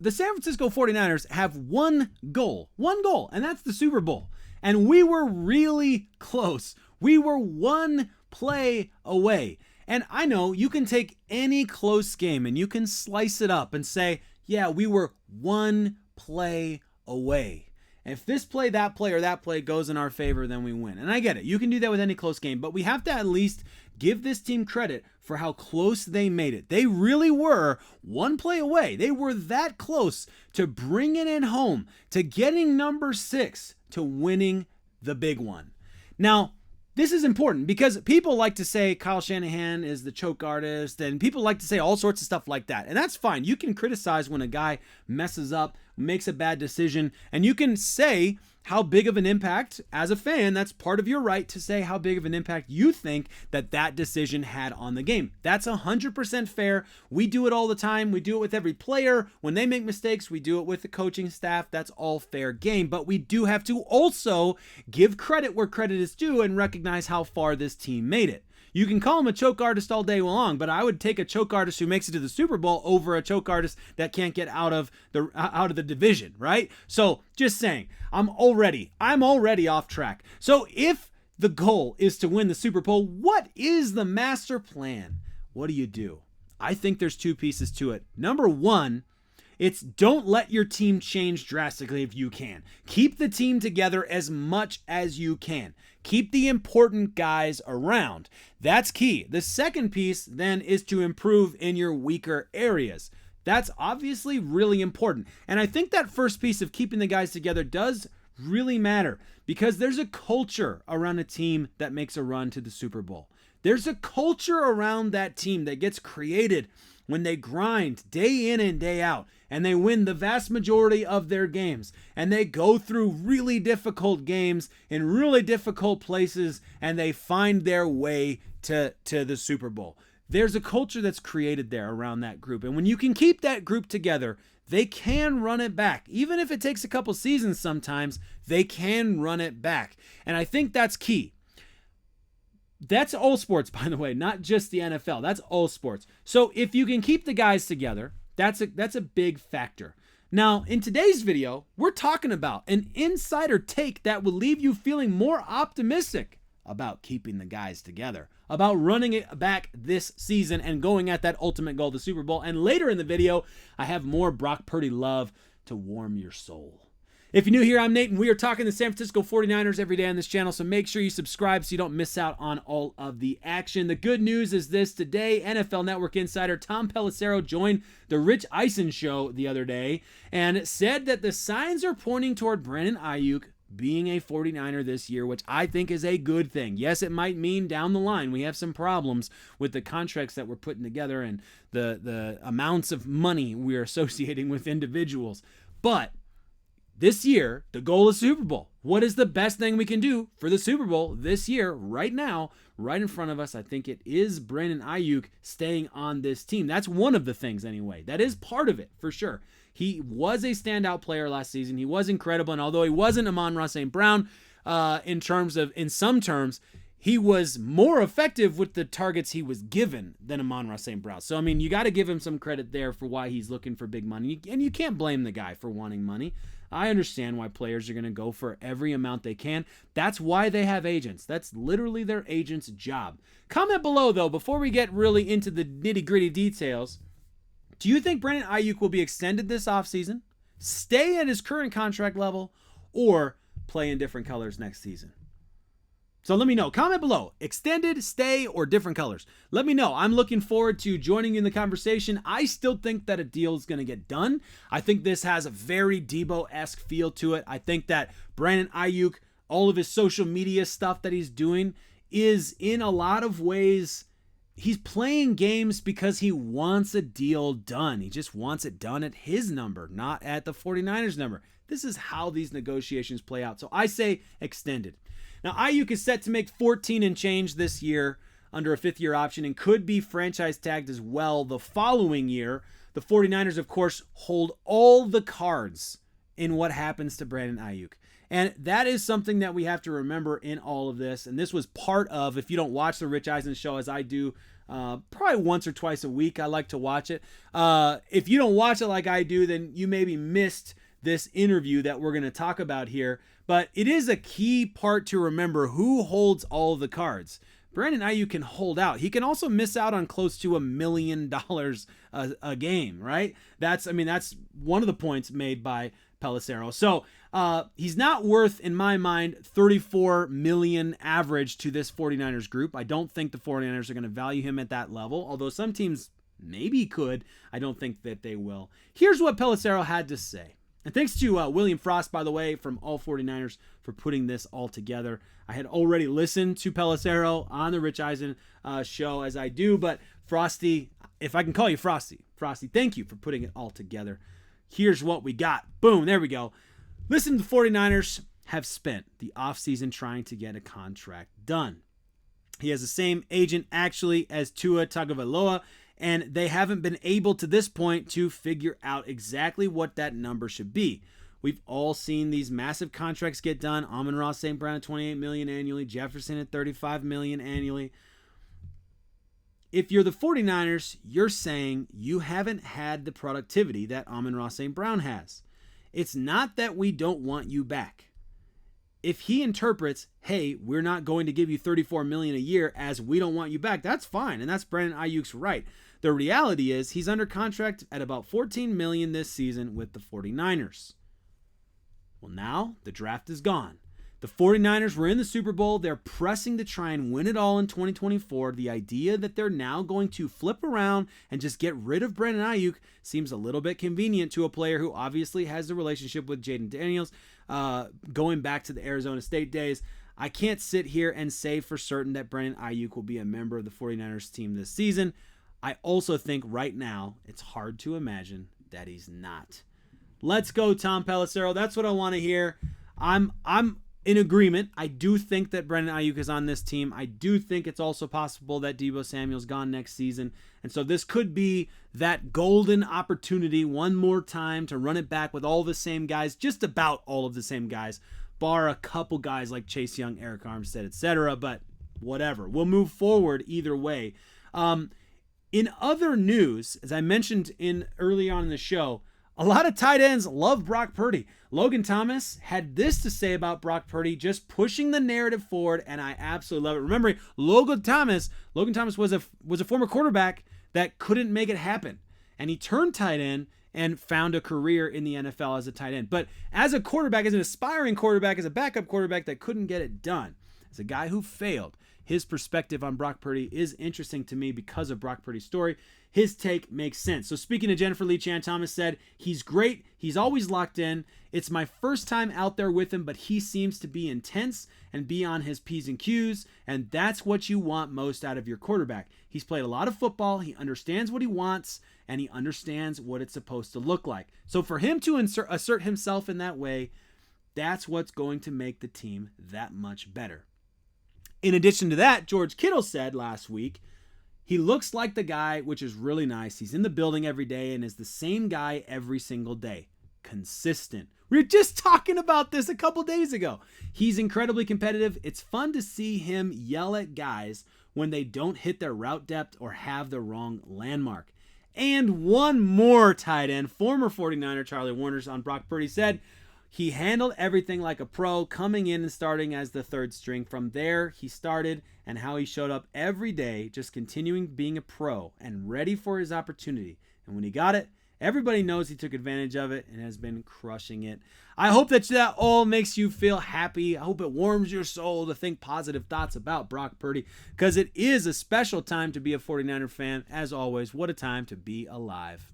the San Francisco 49ers have one goal, and that's the Super Bowl. And we were really close. We were one play away. And I know you can take any close game and you can slice it up and say, yeah, we were one play away. And if this play, that play, or that play goes in our favor, then we win. And I get it. You can do that with any close game, but we have to at least give this team credit for how close they made it. They really were one play away. They were that close to bringing it home, to getting number 6, to winning the big one. Now, this is important because people like to say Kyle Shanahan is the choke artist, and people like to say all sorts of stuff like that. And that's fine. You can criticize when a guy messes up, makes a bad decision, and you can say how big of an impact, as a fan, that's part of your right to say how big of an impact you think that decision had on the game. That's 100% fair. We do it all the time. We do it with every player. When they make mistakes, we do it with the coaching staff. That's all fair game. But we do have to also give credit where credit is due and recognize how far this team made it. You can call him a choke artist all day long, but I would take a choke artist who makes it to the Super Bowl over a choke artist that can't get out of the division, right? So just saying, I'm already off track. So if the goal is to win the Super Bowl, what is the master plan? What do you do? I think there's 2 pieces to it. Number 1, it's don't let your team change drastically if you can. Keep the team together as much as you can. Keep the important guys around. That's key. The second piece then is to improve in your weaker areas. That's obviously really important. And I think that first piece of keeping the guys together does really matter because there's a culture around a team that makes a run to the Super Bowl. There's a culture around that team that gets created when they grind day in and day out and they win the vast majority of their games and they go through really difficult games in really difficult places and they find their way to the Super Bowl. There's a culture that's created there around that group. And when you can keep that group together, they can run it back. Even if it takes a couple seasons sometimes, they can run it back. And I think that's key. That's all sports, by the way, not just the NFL. That's all sports. So if you can keep the guys together, that's a big factor. Now, in today's video, we're talking about an insider take that will leave you feeling more optimistic about keeping the guys together, about running it back this season and going at that ultimate goal, the Super Bowl. And later in the video, I have more Brock Purdy love to warm your soul. If you're new here, I'm Nate, and we are talking the San Francisco 49ers every day on this channel, so make sure you subscribe so you don't miss out on all of the action. The good news is this: today, NFL Network insider Tom Pelissero joined the Rich Eisen show the other day and said that the signs are pointing toward Brandon Aiyuk being a 49er this year, which I think is a good thing. Yes, it might mean down the line we have some problems with the contracts that we're putting together and the amounts of money we're associating with individuals, but this year, the goal is Super Bowl. What is the best thing we can do for the Super Bowl this year, right now, right in front of us? I think it is Brandon Aiyuk staying on this team. That's one of the things anyway. That is part of it, for sure. He was a standout player last season. He was incredible, and although he wasn't Amon-Ra St. Brown in some terms, he was more effective with the targets he was given than Amon-Ra St. Brown. So, I mean, you got to give him some credit there for why he's looking for big money, and you can't blame the guy for wanting money. I understand why players are going to go for every amount they can. That's why they have agents. That's literally their agent's job. Comment below, though, before we get really into the nitty-gritty details. Do you think Brandon Aiyuk will be extended this offseason, stay at his current contract level, or play in different colors next season? So let me know. Comment below. Extended, stay, or different colors. Let me know. I'm looking forward to joining you in the conversation. I still think that a deal is going to get done. I think this has a very Debo-esque feel to it. I think that Brandon Aiyuk, all of his social media stuff that he's doing, is in a lot of ways, he's playing games because he wants a deal done. He just wants it done at his number, not at the 49ers number. This is how these negotiations play out. So I say extended. Now, Aiyuk is set to make 14 and change this year under a 5th-year option and could be franchise tagged as well the following year. The 49ers, of course, hold all the cards in what happens to Brandon Aiyuk. And that is something that we have to remember in all of this. And this was part of, if you don't watch the Rich Eisen show as I do Probably once or twice a week. I like to watch it. If you don't watch it like I do, then you maybe missed this interview that we're going to talk about here. But it is a key part to remember who holds all of the cards. Brandon Aiyuk can hold out. He can also miss out on close to $1 million a game, right? That's one of the points made by Pelissero. So he's not worth, in my mind, $34 million average to this 49ers group. I don't think the 49ers are going to value him at that level, although some teams maybe could. I don't think that they will. Here's what Pelissero had to say. And thanks to William Frost, by the way, from All 49ers for putting this all together. I had already listened to Pelissero on the Rich Eisen show, as I do, but Frosty, if I can call you Frosty, thank you for putting it all together. Here's what we got. Boom, there we go. Listen, the 49ers have spent the offseason trying to get a contract done. He has the same agent, actually, as Tua Tagovailoa, and they haven't been able to this point to figure out exactly what that number should be. We've all seen these massive contracts get done. Amon-Ra St. Brown at $28 million annually. Jefferson at $35 million annually. If you're the 49ers, you're saying you haven't had the productivity that Amon-Ra St. Brown has. It's not that we don't want you back. If he interprets, hey, we're not going to give you $34 million a year as we don't want you back, that's fine. And that's Brandon Aiyuk's right. The reality is he's under contract at about $14 million this season with the 49ers. Well, now the draft is gone. The 49ers were in the Super Bowl. They're pressing to try and win it all in 2024. The idea that they're now going to flip around and just get rid of Brandon Aiyuk seems a little bit convenient to a player who obviously has a relationship with Jaden Daniels going back to the Arizona State days. I can't sit here and say for certain that Brandon Aiyuk will be a member of the 49ers team this season. I also think right now it's hard to imagine that he's not. Let's go, Tom Pelissero. That's what I want to hear. I'm in agreement. I do think that Brandon Aiyuk is on this team. I do think it's also possible that Deebo Samuel's gone next season. And so this could be that golden opportunity one more time to run it back with all the same guys, just about all of the same guys, bar a couple guys like Chase Young, Eric Armstead, etc. But whatever. We'll move forward either way. In other news, as I mentioned early on in the show, a lot of tight ends love Brock Purdy. Logan Thomas had this to say about Brock Purdy, just pushing the narrative forward, and I absolutely love it. Remember, Logan Thomas was a former quarterback that couldn't make it happen, and he turned tight end and found a career in the NFL as a tight end. But as a quarterback, as an aspiring quarterback, as a backup quarterback that couldn't get it done, as a guy who failed, his perspective on Brock Purdy is interesting to me because of Brock Purdy's story. His take makes sense. So speaking to Jennifer Lee Chan, Thomas said, he's great. He's always locked in. It's my first time out there with him, but he seems to be intense and be on his P's and Q's, and that's what you want most out of your quarterback. He's played a lot of football. He understands what he wants, and he understands what it's supposed to look like. So for him to assert himself in that way, that's what's going to make the team that much better. In addition to that, George Kittle said last week, he looks like the guy, which is really nice. He's in the building every day and is the same guy every single day. Consistent. We were just talking about this a couple days ago. He's incredibly competitive. It's fun to see him yell at guys when they don't hit their route depth or have the wrong landmark. And one more tight end, former 49er Charlie Warner's on Brock Purdy said, he handled everything like a pro, coming in and starting as the third string. From there, he started, and how he showed up every day, just continuing being a pro and ready for his opportunity. And when he got it, everybody knows he took advantage of it and has been crushing it. I hope that all makes you feel happy. I hope it warms your soul to think positive thoughts about Brock Purdy, because it is a special time to be a 49er fan. As always, what a time to be alive.